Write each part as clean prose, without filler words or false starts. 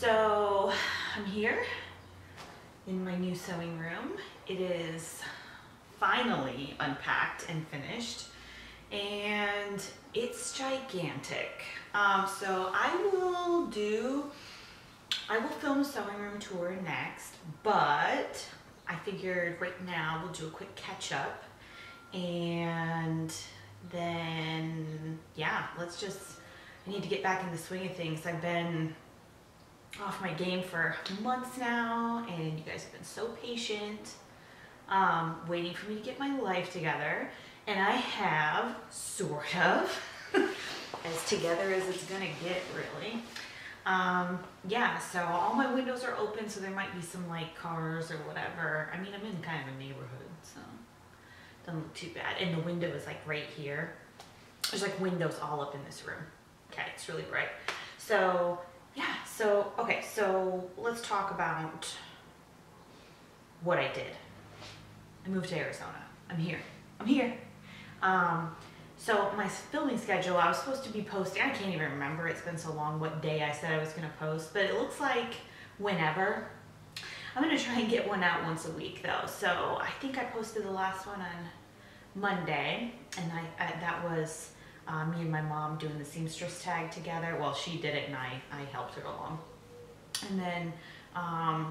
So I'm here in my new sewing room. It is finally unpacked and finished, and it's gigantic. So I will film a sewing room tour next, but I figured right now we'll do a quick catch up, and then yeah, I need to get back in the swing of things. I've been off my game for months now, and you guys have been so patient, waiting for me to get my life together, and I have, sort of, as together as it's gonna get, really. Yeah, so all my windows are open, so there might be some like cars or whatever. I mean, I'm in kind of a neighborhood, so it doesn't look too bad. And the window is like right here. There's like windows all up in this room. Okay, it's really bright. So yeah, okay, so let's talk about what I did. I moved to Arizona. I'm here. So my filming schedule, I was supposed to be posting, I can't even remember, it's been so long what day I said I was gonna post, but it looks like whenever. I'm gonna try and get one out once a week though. So I think I posted the last one on Monday, and that was me and my mom doing the seamstress tag together. Well, she did it and I helped her along. And then I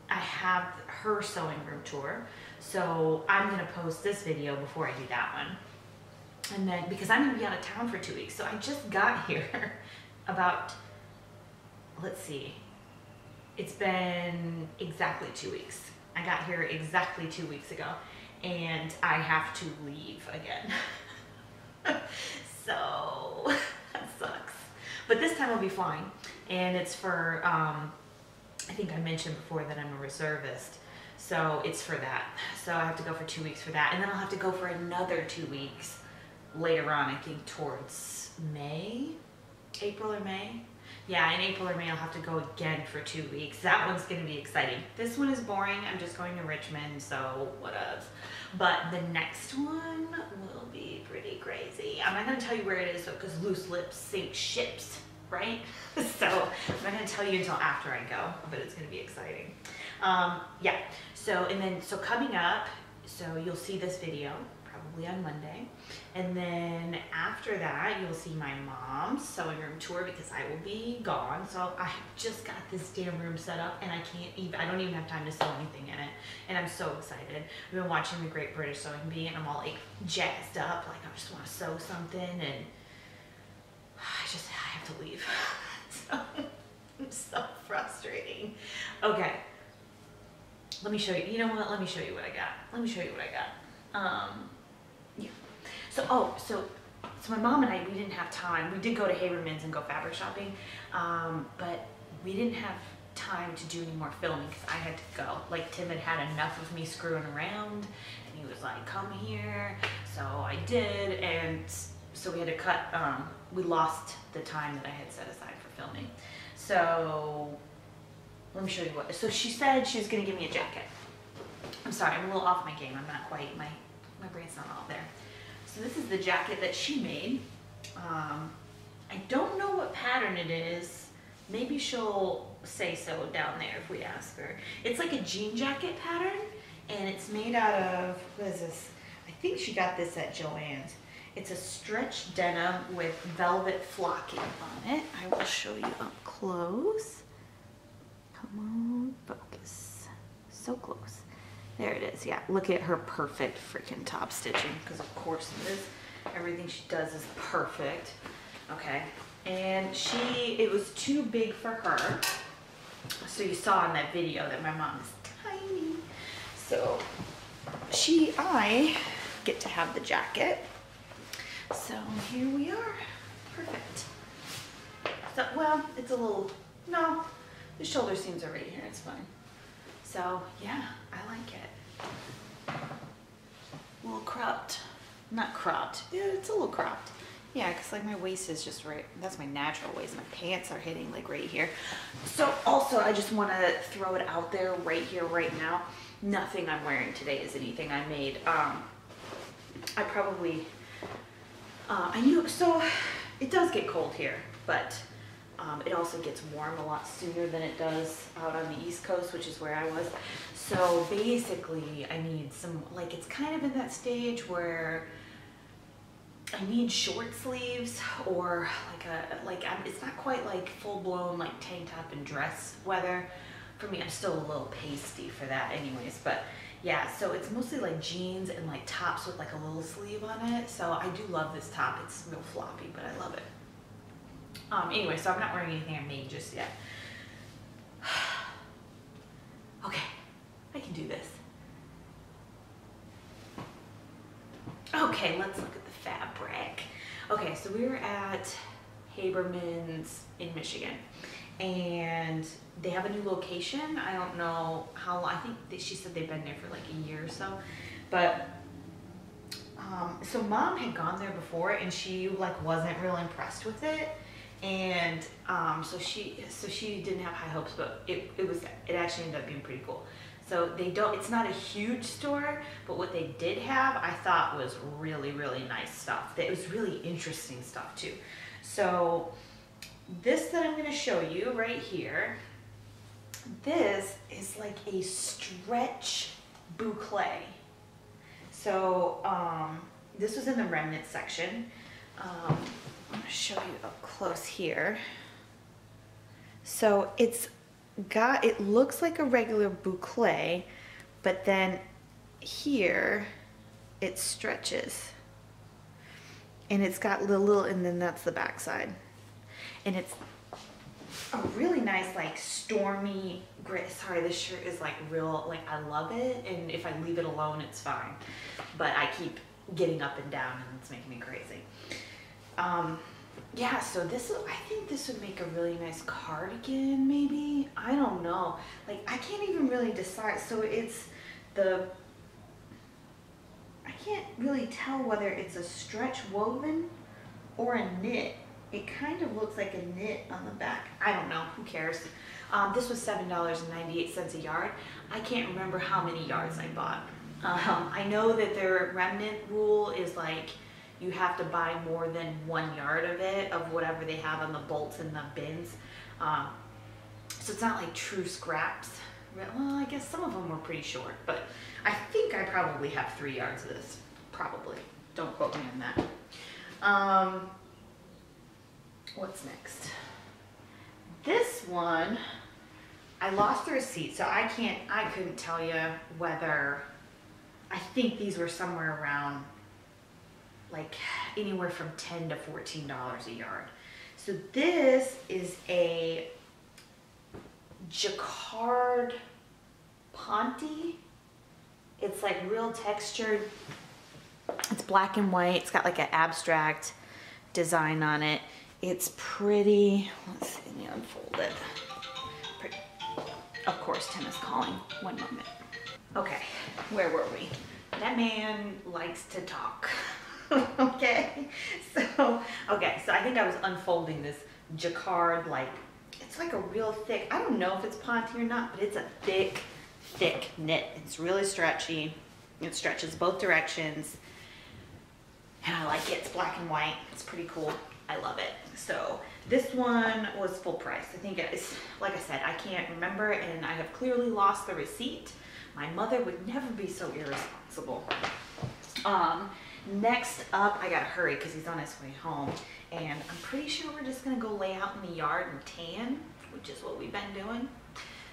have her sewing room tour. So I'm gonna post this video before I do that one. And then, because I'm gonna be out of town for 2 weeks. So I just got here about, let's see, it's been exactly 2 weeks. I got here exactly 2 weeks ago, and I have to leave again. So that sucks. But this time I'll be flying, and it's for, I think I mentioned before that I'm a reservist. So it's for that. So I have to go for 2 weeks for that. And then I'll have to go for another 2 weeks later on, I think towards May, April or May. Yeah, in April or May I'll have to go again for 2 weeks. That one's gonna be exciting. This one is boring. I'm just going to Richmond, so whatever. But the next one will be pretty crazy. I'm not gonna tell you where it is though, because loose lips sink ships, right? So I'm not gonna tell you until after I go, but it's gonna be exciting. Yeah, so coming up, so you'll see this video probably on Monday, and then after that you'll see my mom's sewing room tour, because I will be gone. So I just got this damn room set up, and I don't even have time to sew anything in it, and I'm so excited. I've been watching the Great British Sewing Bee, and I'm all like jazzed up, like I just want to sew something, and I have to leave. So it's so frustrating. Okay, let me show you. You know what? Let me show you what I got. Yeah. So my mom and I, we didn't have time. We did go to Habermans and go fabric shopping, but we didn't have time to do any more filming because I had to go. Like, Tim had enough of me screwing around, and he was like, come here. So I did, and so we had to cut, we lost the time that I had set aside for filming. So let me show you what. So she said she was gonna give me a jacket. I'm sorry, I'm a little off my game. I'm not quite, my brain's not all there. So this is the jacket that she made. I don't know what pattern it is. Maybe she'll say so down there if we ask her. It's like a jean jacket pattern, and it's made out of, what is this? I think she got this at Joann's. It's a stretch denim with velvet flocking on it. I will show you up close. Come on, focus. So close. There it is. Yeah, look at her perfect freaking top stitching, because of course it is. Everything she does is perfect. Okay, and it was too big for her. So you saw in that video that my mom is tiny. So I get to have the jacket. So here we are. Perfect. So, well, it's a little, no, the shoulder seams are right here. It's fine. So yeah, I like it. A little cropped. Not cropped. Yeah, it's a little cropped. Yeah, because like my waist is just right. That's my natural waist. My pants are hitting like right here. So also, I just want to throw it out there right here, right now. Nothing I'm wearing today is anything I made. I probably, I knew, so it does get cold here, but It also gets warm a lot sooner than it does out on the East Coast, which is where I was. So basically I need some, like, it's kind of in that stage where I need short sleeves or it's not quite like full-blown like tank top and dress weather. For me, I'm still a little pasty for that anyways, but yeah, so it's mostly like jeans and like tops with like a little sleeve on it. So I do love this top. It's real floppy, but I love it. Anyway, so I'm not wearing anything I made just yet. Okay, I can do this. Okay, let's look at the fabric. Okay, so we were at Haberman's in Michigan, and they have a new location. I don't know how long. I think she said they've been there for like a year or so, but so Mom had gone there before, and she like wasn't real impressed with it, and so she didn't have high hopes, but it actually ended up being pretty cool. So it's not a huge store, but what they did have, I thought was really, really nice stuff. It was really interesting stuff too. So this that I'm gonna show you right here, this is like a stretch boucle. So this was in the remnant section. I'm gonna show you up close here. So it looks like a regular boucle, but then here it stretches, and it's got little, and then that's the back side, and it's a really nice like stormy gray. Sorry, this shirt is like real, like I love it, and if I leave it alone it's fine, but I keep getting up and down and it's making me crazy. Yeah, so I think this would make a really nice cardigan, maybe. I don't know. Like, I can't even really decide. So I can't really tell whether it's a stretch woven or a knit. It kind of looks like a knit on the back. I don't know, who cares? This was $7.98 a yard. I can't remember how many yards I bought. I know that their remnant rule is like, you have to buy more than 1 yard of it, of whatever they have on the bolts and the bins. So it's not like true scraps. Well, I guess some of them were pretty short, but I think I probably have 3 yards of this. Probably. Don't quote me on that. What's next? This one, I lost the receipt, so I couldn't tell you whether, I think these were somewhere around like anywhere from $10 to $14 a yard. So this is a jacquard ponte. It's like real textured. It's black and white. It's got like an abstract design on it. It's pretty. Let's see, let me unfold it. Pretty. Of course, Tim is calling. One moment. Okay, where were we? That man likes to talk. Okay, so I think I was unfolding this jacquard, like, it's like a real thick, I don't know if it's ponte or not, but it's a thick knit. It's really stretchy. It stretches both directions, and I like it. It's black and white. It's pretty cool. I love it. So this one was full price. I think it's, like I said, I can't remember, and I have clearly lost the receipt. My mother would never be so irresponsible. Next up, I gotta hurry because he's on his way home, and I'm pretty sure we're just gonna go lay out in the yard and tan, which is what we've been doing.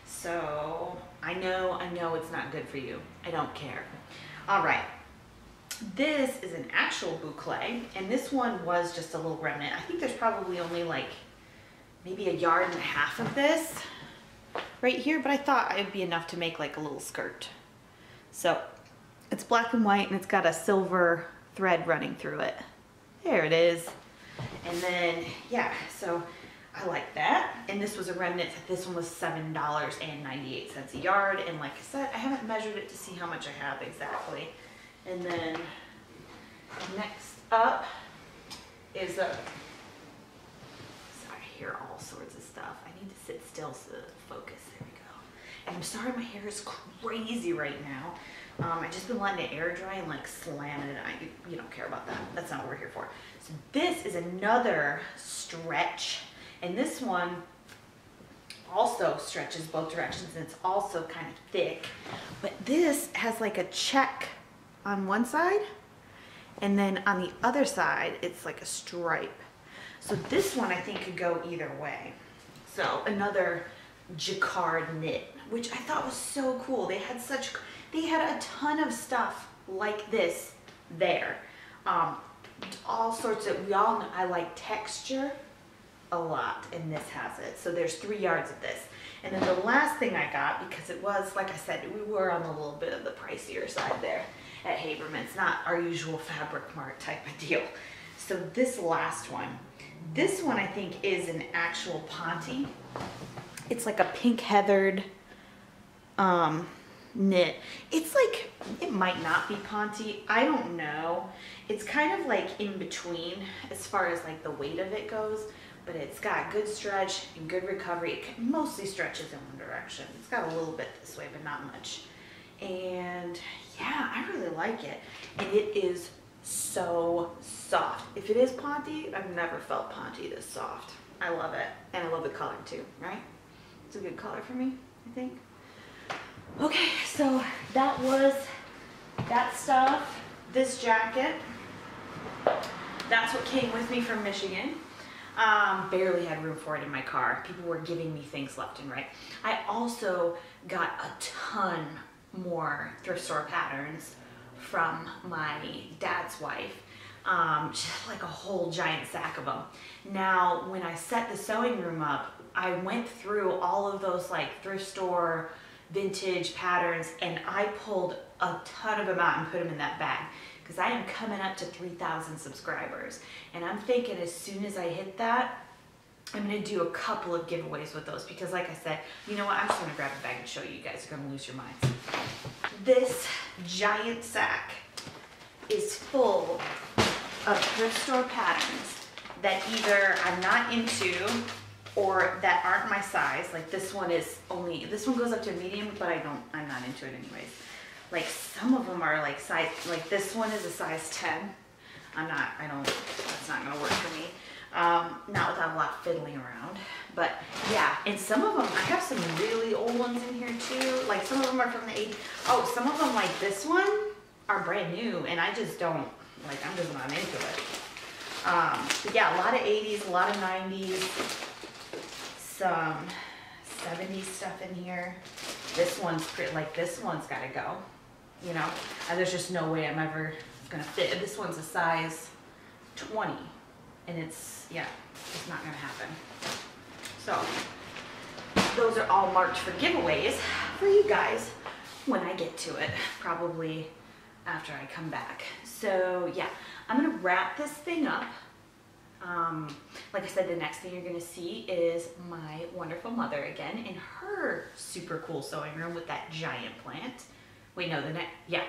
So I know it's not good for you. I don't care. All right, this is an actual boucle, and this one was just a little remnant. I think there's probably only like maybe 1.5 yards of this right here, but I thought it'd be enough to make like a little skirt. So it's black and white, and it's got a silver thread running through it. There it is. And then, yeah, so I like that. And this was a remnant. This one was $7.98 a yard. And like I said, I haven't measured it to see how much I have exactly. And then next up is a, sorry, I hear all sorts of stuff. I need to sit still so that it focus. There we go. And I'm sorry my hair is crazy right now. I just been letting it air dry and like slamming it. You don't care about that. That's not what we're here for. So this is another stretch, And this one also stretches both directions, and it's also kind of thick. But this has like a check on one side, and then on the other side, it's like a stripe. So this one I think could go either way. So another jacquard knit, which I thought was so cool. They had a ton of stuff like this there. All sorts of, we all know I like texture a lot, and this has it. So there's 3 yards of this. And then the last thing I got, because it was, like I said, we were on a little bit of the pricier side there at Haberman's, not our usual Fabric Mart type of deal. So this last one, I think is an actual Ponte. It's like a pink heathered knit. It's like, it might not be Ponte, I don't know. It's kind of like in between as far as like the weight of it goes, but it's got good stretch and good recovery. It mostly stretches in one direction. It's got a little bit this way, but not much. And yeah, I really like it. And it is so soft. If it is Ponte, I've never felt Ponte this soft. I love it. And I love the color too, right? It's a good color for me, I think. Okay, so that was that stuff. This jacket, that's what came with me from Michigan. Barely had room for it in my car. People were giving me things left and right. I also got a ton more thrift store patterns from my dad's wife. She had like a whole giant sack of them. Now, when I set the sewing room up, I went through all of those like thrift store vintage patterns, and I pulled a ton of them out and put them in that bag, because I am coming up to 3,000 subscribers, and I'm thinking as soon as I hit that, I'm going to do a couple of giveaways with those, because like I said, you know what, I'm just going to grab a bag and show you guys. You're going to lose your minds. This giant sack is full of thrift store patterns that either I'm not into or that aren't my size. Like this one goes up to medium, but I'm not into it anyways. Like some of them are like size, like this one is a size 10. That's not gonna work for me. Not without a lot fiddling around. But yeah, and some of them, I have some really old ones in here too. Like some of them are from the 80s. Oh, some of them like this one are brand new, and I just don't, like I'm just not into it. But yeah, a lot of 80s, a lot of 90s. Some 70s stuff in here. This one's pretty, like this one's gotta go, you know. There's just no way I'm ever gonna fit. This one's a size 20, and it's not gonna happen. So those are all marked for giveaways for you guys when I get to it, probably after I come back. So yeah, I'm gonna wrap this thing up. Like I said, the next thing you're going to see is my wonderful mother again in her super cool sewing room with that giant plant. Wait, no, yeah.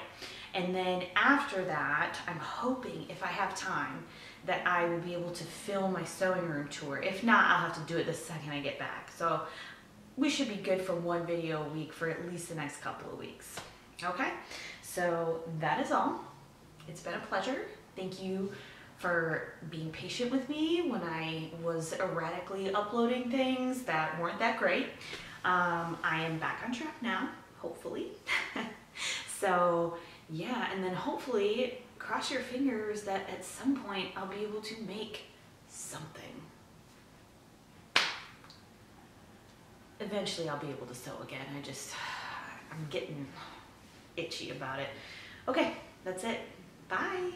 And then after that, I'm hoping, if I have time, that I will be able to film my sewing room tour. If not, I'll have to do it the second I get back. So we should be good for one video a week for at least the next couple of weeks. Okay? So that is all. It's been a pleasure. Thank you for being patient with me when I was erratically uploading things that weren't that great. I am back on track now, hopefully. So yeah, and then hopefully cross your fingers that at some point I'll be able to make something. Eventually I'll be able to sew again. I'm getting itchy about it. Okay, that's it. Bye.